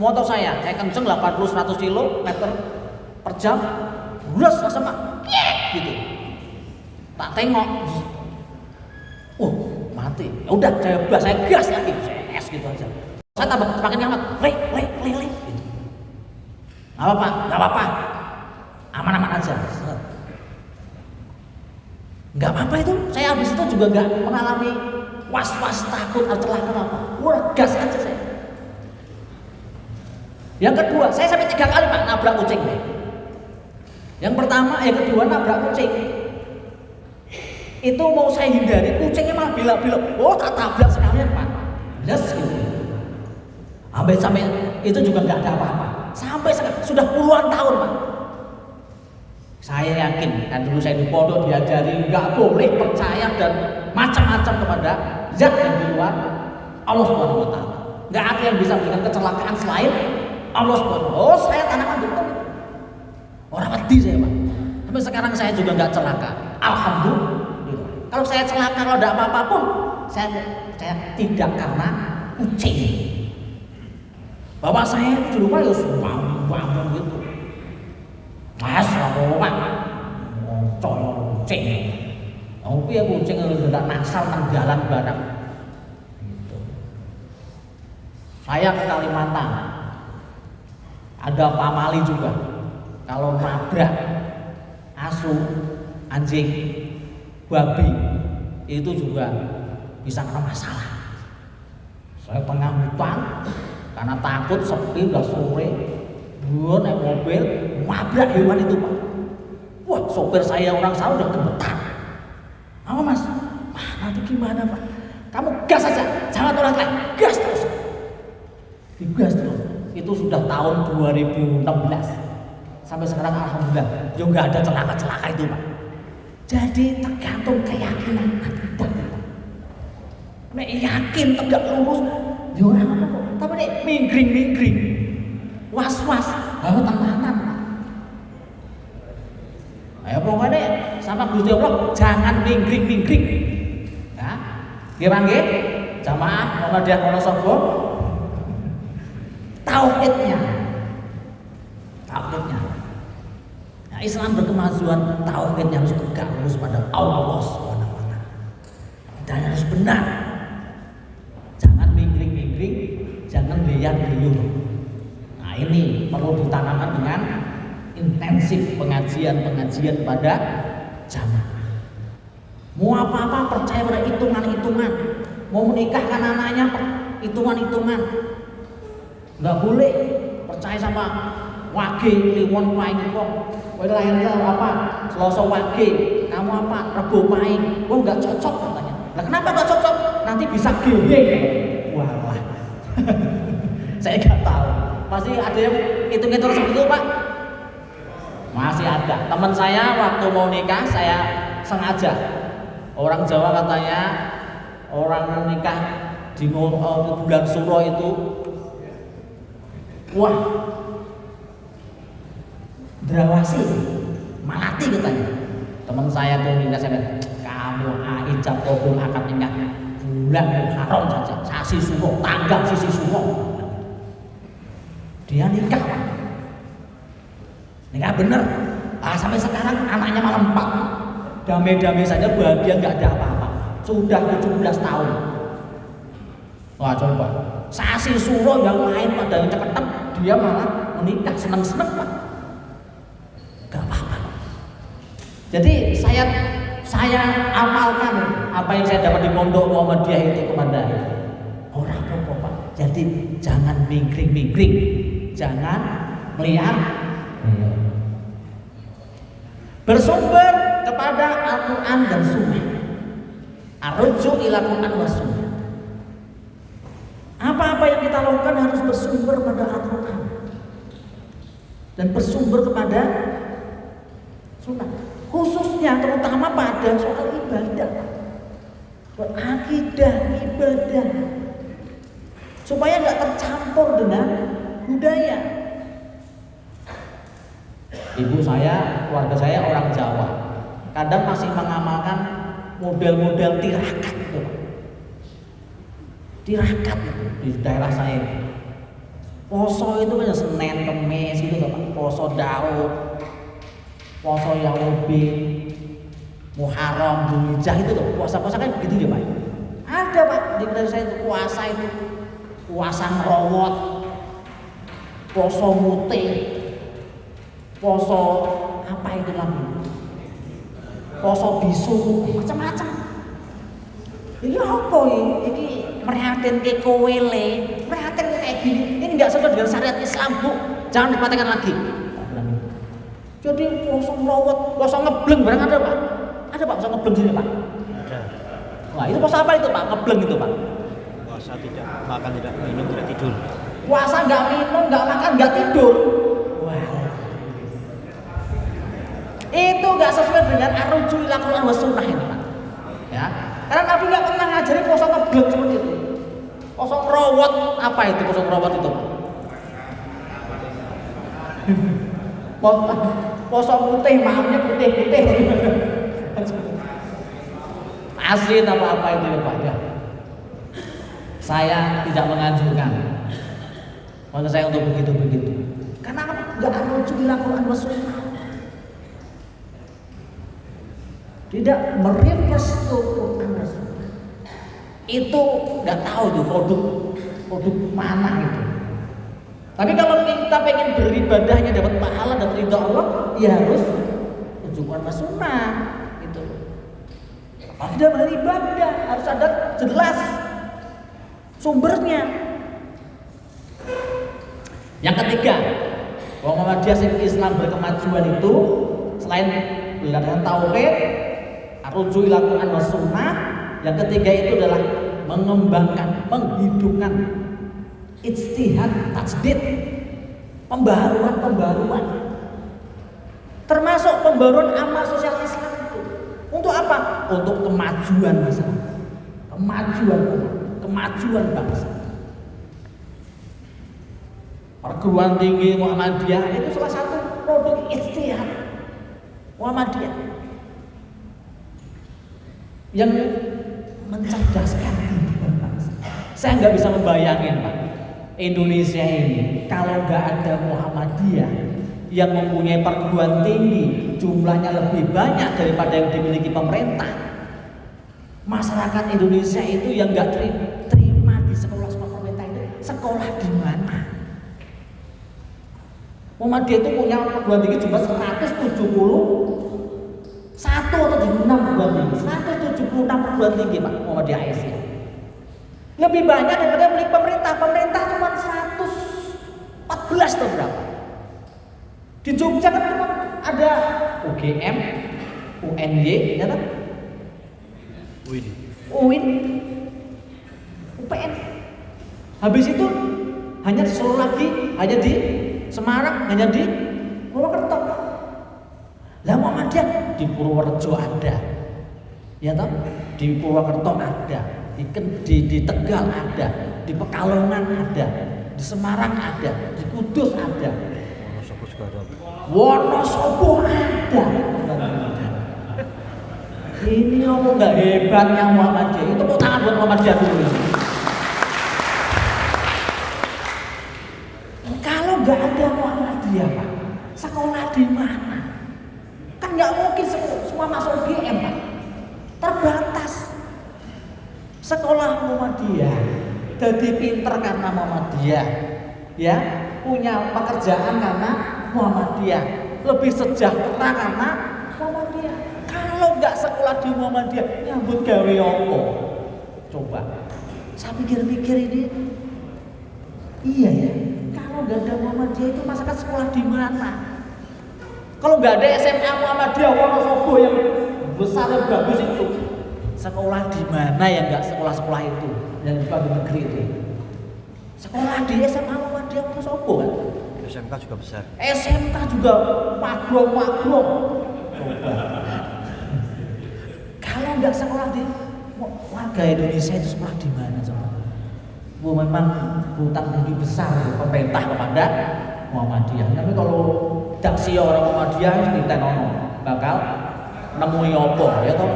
motor saya kenceng 80-100 km per jam, bulas langsung gitu. Tak tengok, mati. Ya udah, saya gas lagi, gitu aja. Saya tambah semakin nyaman, le. Gitu. Nggak apa-apa, aman-aman aja. Nggak apa-apa itu. Saya habis itu juga nggak mengalami was-was takut atau celaka apa. Udah gas aja saya. Yang kedua, saya sampai 3 kali, Pak, nabrak kucing. Yang pertama, yang kedua nabrak kucing. Itu mau saya hindari, kucingnya malah belok-belok. Tak tabrak sekalian, Pak. Yes, gitu. Sampai itu juga nggak ada apa-apa. Sampai sudah puluhan tahun, Pak. Saya yakin, kan dulu saya di pondok diajari nggak boleh percaya dan macam-macam kepada zat yang di luar Allah Subhanahu wa Ta'ala. Nggak ada yang bisa memberikan kecelakaan selain Allah Subhanahu wa Ta'ala. Saya tanaman betul. Orang mati saya, Pak. Sampai sekarang saya juga nggak celaka. Alhamdulillah. Kalau saya celaka, kalau ada apa-apa pun, saya tidak karena kucing. Bapak saya di rumah ya bangun gitu. Mas, apa Pak? Coyok kucing. Tapi ya kucing udah nasal jalan barang. Gitu. Saya ke Kalimantan. Ada pamali juga. Kalau nabrak asu, anjing, babi, itu juga bisa kena masalah. Saya tengah hutan, karena takut sepi udah sore, gue naik mobil nabrak hewan itu, Pak. Wah, sopir saya orang sawah udah gemetar. Apa Mas? Nanti gimana, Pak? Kamu gas aja, jangan tolak lagi, gas terus. Digas terus. Itu sudah tahun 2016. Sampai sekarang alhamdulillah, ya nggak ada celaka-celaka itu, Pak. Jadi tergantung keyakinan kita. Nek yakin tegak lurus, ya apa kok. Tapi ini minggring, was-was, tampanan Pak. Ayo pokoknya sama Gusti Allah jangan minggring. Ya, nggih Pak nggih. Jamaah Muhammadiyah Wonosobo. Tauhidnya. Nah, Islam berkemajuan, tauhidnya harus tegak lurus pada Allah Subhanahu wa taala. Dan harus benar. Jangan minggring, jangan liar-liur. Nah, ini perlu ditanamkan dengan intensif pengajian pada jamaah. Mau apa-apa percaya pada hitungan-hitungan. Mau menikahkan anaknya hitungan-hitungan. Enggak boleh percaya sama wage kliwon paing kok. Kowe lahirnya apa? Selasa wage. Kamu apa? Rebo paing. Wah, enggak cocok katanya. Lah kenapa enggak cocok? Nanti bisa geheng. Walah. Saya enggak tahu. Masih ada yang hitung-hitung seperti itu, Pak? Masih ada. Teman saya waktu mau nikah saya sengaja. Orang Jawa katanya orang nikah di bulan Suro itu wah drawasi malati katanya. Teman saya tuh nikah saya kamu ijab kabul akad nikah bulan Muharram saja sasi Suro tanggal sisi Suro dia nikah bener. Sampai sekarang anaknya malah 4 damai-damai saja bahagia nggak ada apa-apa sudah 17 tahun. Wah coba sasi Suro yang lain pada ceketem dia malah menikah seneng-seneng Pak. Gak apa-apa. Jadi saya amalkan apa yang saya dapat di Pondok Muhammadiyah itu kepada orang apa Pak. Jadi jangan minggring, jangan melihat, bersumber kepada Al-Quran dan Sunnah. Arruju ila Quran wa Sunnah. Apa-apa yang kita lakukan harus bersumber pada Al-Quran dan bersumber kepada Sunnah. Khususnya terutama pada soal ibadah, akidah, ibadah, supaya nggak tercampur dengan budaya. Ibu saya, keluarga saya orang Jawa, kadang masih mengamalkan model-model tirakat itu, tirakat itu di daerah saya. Poso itu kan Senin, Kemis gitu Pak. Poso Daud, poso Yawubi, Muharram, Dzulhijjah itu tuh. Puasa-puasa kan begitu ya Pak. Ada Pak di daerah saya itu puasa ngerowot, poso mute, poso apa itu lagi, poso bisu, macam-macam. Ini apa ini merihatin ke kowele, merihatin kayak gini. Ini nggak sesuai dengan syariat Islam Bu. Jangan dipraktekkan lagi. Jadi poso ngerowot, poso ngebleng barang ada Pak? Ada Pak poso ngebleng sini Pak? Ada. Wah itu poso apa itu Pak? Ngebleng itu Pak? Puasa tidak makan, tidak minum, tidak tidur. Puasa nggak minum, nggak makan, nggak tidur. Itu nggak sesuai dengan arruju ila Quran wa Sunnah ini Pak. Ya, karena Nabi nggak pernah ngajari poso ngebleng seperti itu. Poso ngerowot, apa itu poso ngerowot itu Pak? Poso putih, maafnya putih. Asin apa itu ya Pak ya. Saya tidak menganjurkan maksud saya untuk begitu. Karena nggak arruju ila Quran wa Sunnah. Tidak mereverse itu nggak tahu tuh produk mana itu. Tapi kalau kita pengen beribadahnya dapat pahala, dapat ridha Allah, ya harus tunjukkan sunnah itu. Kalau tidak beribadah harus ada jelas sumbernya. Yang ketiga, bahwa Muhammadiyah Islam berkemajuan itu selain berdasarkan tauhid, arruju ila Quran wa Sunnah, yang ketiga itu adalah mengembangkan, menghidupkan ijtihad, tajdid, pembaruan, termasuk pembaruan amal sosial Islam itu. Untuk apa? Untuk kemajuan masyarakat, kemajuan umat, kemajuan bangsa. Perguruan tinggi Muhammadiyah itu salah satu produk ijtihad Muhammadiyah yang mencerdaskan kehidupan bangsa. Saya nggak bisa membayangin Pak, Indonesia ini kalau nggak ada Muhammadiyah yang mempunyai perguruan tinggi jumlahnya lebih banyak daripada yang dimiliki pemerintah, masyarakat Indonesia itu yang nggak terima di sekolah-sekolah pemerintah itu sekolah di mana? Muhammadiyah itu punya perguruan tinggi jumlah 171 atau 76 perguruan tinggi, 176 perguruan tinggi Pak Muhammadiyah Asia. Lebih banyak daripada yang milik pemerintah. Pemerintah cuma 114 atau berapa. Di Jogja kan cuma ada UGM, UNY, ya kan? UIN, UPN. Habis itu hanya di Solo lagi, hanya di Semarang, hanya di Purwokerto. Lah Muhammadiyah di Purworejo ada, ya toh? Di Purwokerto ada, di Tegal ada, di Pekalongan ada, di Semarang ada, di Kudus ada, Wonosobo ada. Ini apa nggak hebatnya Muhammadiyah? Itu mau tangan buat Muhammadiyah dulu. Kalau nggak ada Muhammadiyah Pak, sekolah di mana? Kan nggak mungkin semua masuk UGM Pak, terbatas. Sekolah Muhammadiyah jadi pinter karena Muhammadiyah, ya punya pekerjaan karena Muhammadiyah, lebih sejahtera karena Muhammadiyah. Kalau nggak sekolah di Muhammadiyah, nyambut gawe apa? Coba, saya pikir-pikir ini, iya ya. Kalau nggak ada Muhammadiyah itu masyarakat sekolah di mana? Kalau nggak ada SMA Muhammadiyah Wonosobo yang besar dan bagus itu, sekolah di mana yang nggak sekolah-sekolah itu yang di negeri itu? Sekolah di SMA Muhammadiyah Wonosobo kan? SMK juga besar. SMK juga magrong. Kalau nggak sekolah di warga Indonesia itu sekolah di mana coba? Memang hutang budi besar pemerintah kepada Muhammadiyah. Tapi kalau tidak sih orang Muhammadiyah kita bakal nemu yopo, ya toh.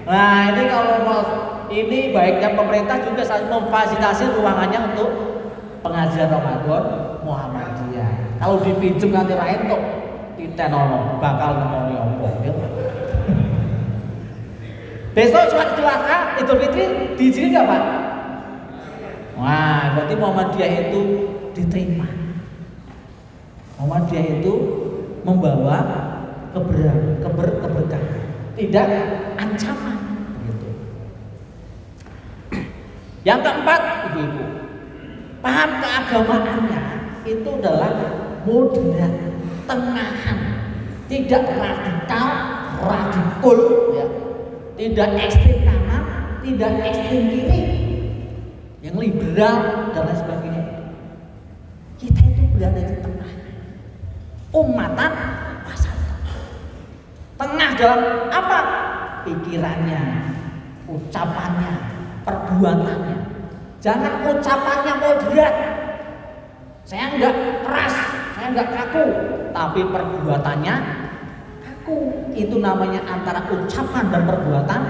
Nah ini kalau ini baiknya pemerintah juga memfasilitasi ruangannya untuk pengajian Ramadan Muhammadiyah. Kalau dipinjam nanti lain tuh kita bakal nemu yopo, ya. Besok sholat Idul Fitri diizinin nggak Pak? Wah, berarti Muhammadiyah itu diterima. Muhammadiyah itu membawa keberkahan, tidak ancaman. Begitu. Yang keempat, ibu-ibu, paham keagamaannya itu adalah moderat, tengahan, tidak radikal, ya. Tidak ekstrem kanan, tidak ekstrem kiri, yang liberal dan lain sebagainya. Kita itu berada di tengah, ummatan wasat. Tengah dalam apa? Pikirannya, ucapannya, perbuatannya. Jangan ucapannya moderat. Saya enggak keras, saya enggak kaku, tapi perbuatannya kaku. Itu namanya antara ucapan dan perbuatan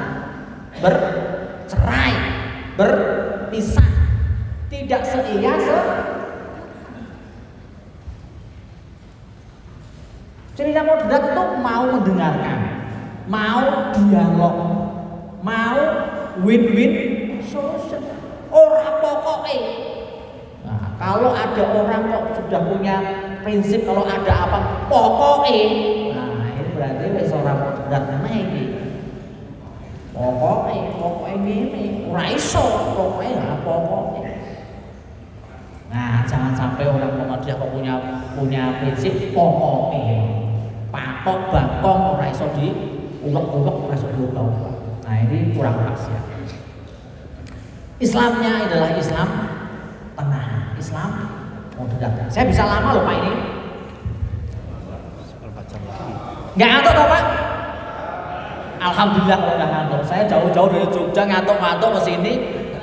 bercerai, berpisah, tidak seia cerita moderat itu mau mendengarkan, mau dialog, mau win-win solution. Orang pokoknya. Nah, kalau ada orang kok sudah punya prinsip kalau ada apa pokoknya, nah ini berarti wis ora moderat meneh iki. Pokoknya ini ora iso, pokoknya. Nah, jangan sampai orang Muhammadiyah kok punya prinsip pokoknya. Patok bangkong ora iso diulek-ulek, ora iso diubah-ubah. Nah, ini kurang pas ya. Islamnya adalah Islam tengah, Islam moderat. Saya bisa lama loh Pak ini. Nggak ngantuk toh Pak? Alhamdulillah kalau nggak ngantuk. Saya jauh-jauh dari Jogja ngantuk ke sini.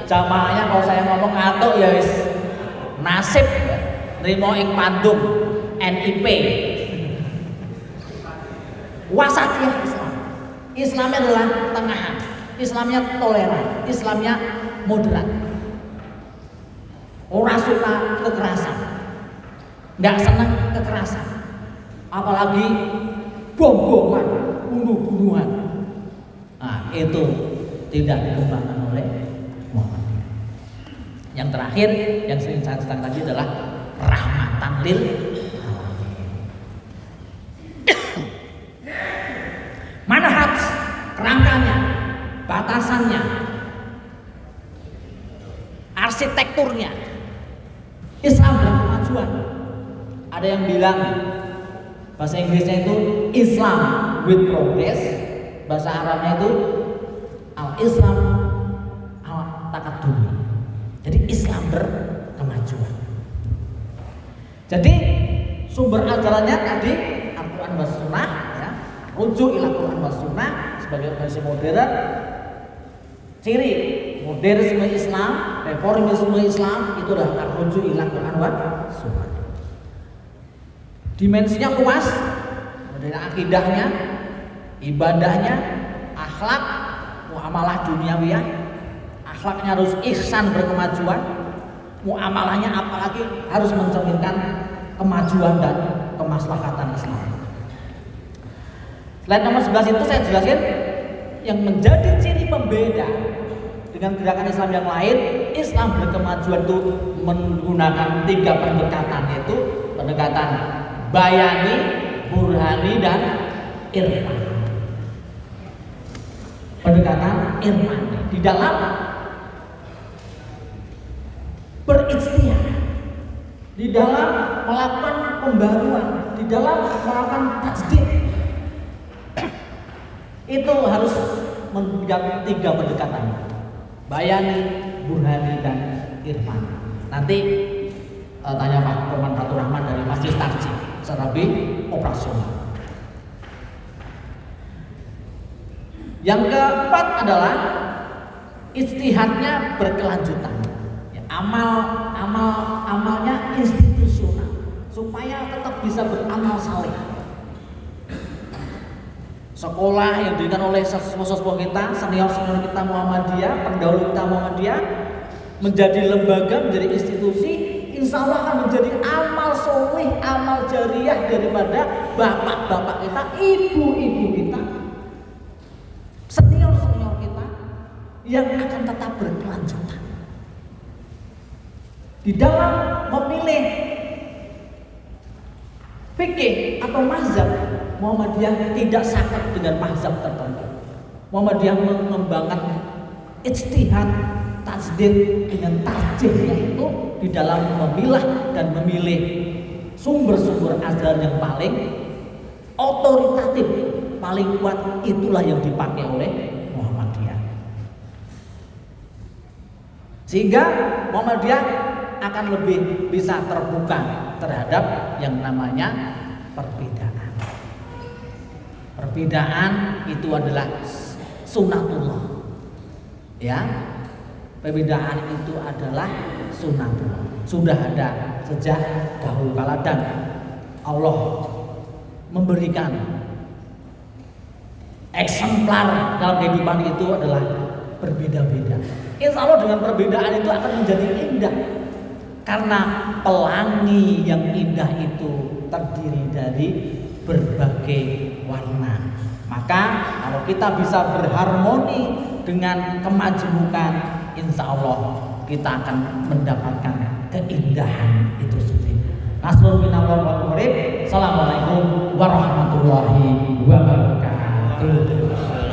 Jamaahnya kalau saya ngomong ngantuk ya wis nasib ya, nrimo ing pandum NIP. Wasatiyah Islam. Islamnya adalah tengahan. Islamnya toleran, Islamnya moderat. Ora suka kekerasan. Enggak senang kekerasan. Apalagi bom-boman, bunuh-bunuhan. Nah, itu tidak dikembangkan oleh Muhammadiyah. Yang terakhir yang sering saya ceritakan tadi adalah rahmatan lil alamin. Manhaj, kerangkanya, batasannya, arsitekturnya, Islam berkemajuan. Ada yang bilang bahasa Inggrisnya itu Islam with progress, bahasa Arabnya itu al-Islam al-taqaddumi. Jadi Islam berkemajuan. Jadi sumber ajarannya tadi Al-Quran was Sunnah, ya, rujuk ila Quran was Sunnah sebagai versi modern. Ciri modernisme Islam, reformisme Islam itu adalah rujuk ila Quran was Sunnah. Dimensinya luas, dari akidahnya, ibadahnya, akhlak, muamalah duniawiyah, akhlaknya harus ihsan berkemajuan, muamalahnya apalagi harus mencerminkan kemajuan dan kemaslahatan Islam. Slide nomor 11 itu saya jelasin yang menjadi ciri pembeda dengan gerakan Islam yang lain. Islam berkemajuan itu menggunakan 3 pendekatan, yaitu pendekatan bayani, burhani, dan irfan. Pendekatan irfani di dalam berijtihad, di dalam melakukan pembaruan, di dalam melakukan tajdid. Itu harus memegang 3 pendekatan: bayani, burhani, dan irfani. Nanti tanya Pak Roman Fatur Rahman dari Masjid Tarji secara operasional. Yang keempat adalah ijtihadnya berkelanjutan. Ya, amalnya institusional supaya tetap bisa beramal saleh. Sekolah yang diberikan oleh sesepuh kita, senior kita Muhammadiyah, pendahulu kita Muhammadiyah, menjadi lembaga, menjadi institusi, insya Allah akan menjadi amal soleh, amal jariah daripada bapak-bapak kita, ibu-ibu kita, senior-senior kita yang akan tetap berkelanjutan. Di dalam memilih fikih atau mazhab, Muhammadiyah tidak saklek dengan mazhab tertentu. Muhammadiyah mengembangkan ijtihad, tajdid dengan tarjihnya itu di dalam memilah dan memilih sumber-sumber ajaran yang paling otoritatif, paling kuat, itulah yang dipakai oleh Muhammadiyah. Sehingga Muhammadiyah akan lebih bisa terbuka terhadap yang namanya perbedaan. Perbedaan itu adalah sunnatullah. Ya. Perbedaan itu adalah sunnatullah. Sudah ada sejak dahulu kala dan Allah memberikan eksemplar dalam kehidupan itu adalah berbeda-beda. Insya Allah dengan perbedaan itu akan menjadi indah. Karena pelangi yang indah itu terdiri dari berbagai warna. Maka kalau kita bisa berharmoni dengan kemajemukan, insya Allah kita akan mendapatkan keindahan itu sendiri. Nasrul minallah wal murid. Assalamualaikum warahmatullahi wabarakatuh.